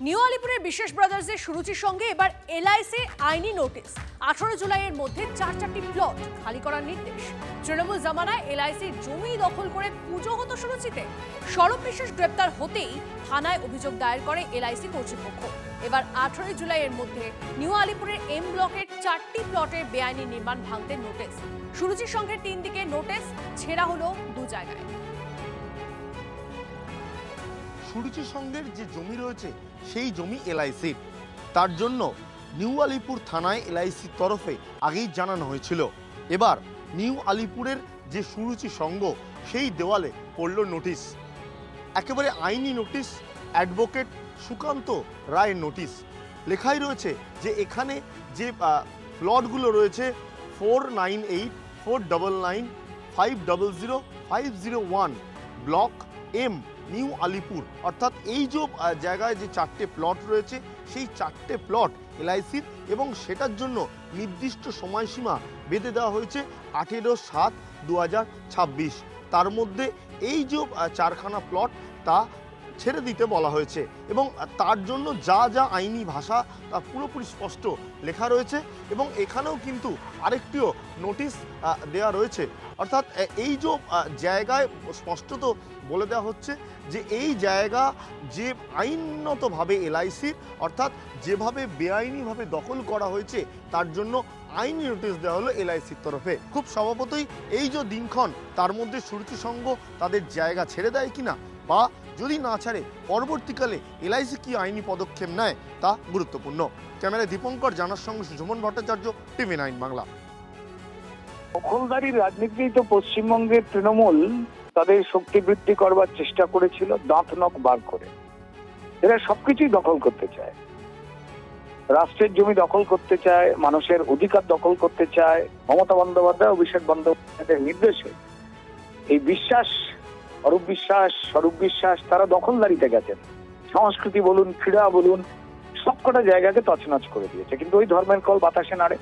New আলিপুরের বিশেষ ব্রাদার্সের সুরুচির সঙ্গে এবার এলআইসি আইনি নোটিশ। 18 জুলাইয়ের মধ্যে চারটি প্লট খালি করার নির্দেশ। তৃণমূল জামানায় এলআইসির জমি দখল করে পুজো হতো সুরুচিতে। সৌরভ বিশ্বাস গ্রেপ্তার হতেই থানায় অভিযোগ দায়ের করে এলআইসি কর্তৃপক্ষ। এবার 18 জুলাইয়ের মধ্যে নিউ আলিপুরের এম ব্লকের 4টি প্লটের বেআইনি নির্মাণ ভাঙতে নোটিশ। সুরুচির সঙ্গে 3 দিকে নোটিশ, ছেড়া হলো 2 জায়গায়। সুরুচি সংঘের যে জমি রয়েছে সেই জমি এলআইসির, তার জন্য নিউ আলিপুর থানায় এলআইসির তরফে আগেই জানানো হয়েছিল। এবার নিউ আলিপুরের যে সুরুচি সংঘ সেই দেওয়ালে পড়ল নোটিশ, একেবারে আইনি নোটিশ, অ্যাডভোকেট সুকান্ত রায়ের নোটিশ। লেখাই রয়েছে যে এখানে যে প্লটগুলো রয়েছে 498, 499, 500, 501 ব্লক এম নিউ আলিপুর, অর্থাৎ এই যে জায়গায় যে 4টে প্লট রয়েছে সেই 4টে প্লট এলআইসির, এবং সেটার জন্য নির্দিষ্ট সময়সীমা বেঁধে দেওয়া হয়েছে 18/7/2026। তার মধ্যে এই যে 4খানা প্লট তা ছেড়ে দিতে বলা হয়েছে, এবং তার জন্য যা যা আইনি ভাষা তা পুরোপুরি স্পষ্ট লেখা রয়েছে। এবং এখানেও কিন্তু আরেকটিও নোটিশ দেওয়া রয়েছে, অর্থাৎ এই যে জায়গায় স্পষ্টত বলে দেওয়া হচ্ছে যে এই জায়গা যে আইনতভাবে এলআইসির, অর্থাৎ যেভাবে বেআইনিভাবে দখল করা হয়েছে তার জন্য আইনি নোটিশ দেওয়া হলো এলআইসির তরফে। খুব স্বভাবতই এই যে দিনক্ষণ তার মধ্যে সুরুচি সংঘ তাদের জায়গা ছেড়ে দেয় কিনা, বা যদি না ছাড়ে পরবর্তীকালে এলআইসি কি আইনি পদক্ষেপ নেয় তা গুরুত্বপূর্ণ। ক্যামেরায় দীপঙ্কর জানার সঙ্গে সুজমন ভট্টাচার্য, TV9 বাংলা। দখলদারি রাজনীতি তো পশ্চিমবঙ্গের তৃণমূল তাদের শক্তি বৃদ্ধি করবার চেষ্টা করেছিল, দাঁত নখ বার করে। এরা সবকিছুই দখল করতে চায়, রাষ্ট্রের জমি দখল করতে চায়, মানুষের অধিকার দখল করতে চায়। মমতা বন্দ্যোপাধ্যায়, অভিষেক বন্দ্যোপাধ্যায়ের নির্দেশে এই বিশ্বাস, অরূপ বিশ্বাস, স্বরূপ বিশ্বাস তারা দখলদারিতে গেছেন। সংস্কৃতি বলুন, ক্রীড়া বলুন, সবকটা জায়গাকে তছনছ করে দিয়েছে। কিন্তু ওই ধর্মের কল বাতাসে নাড়ে।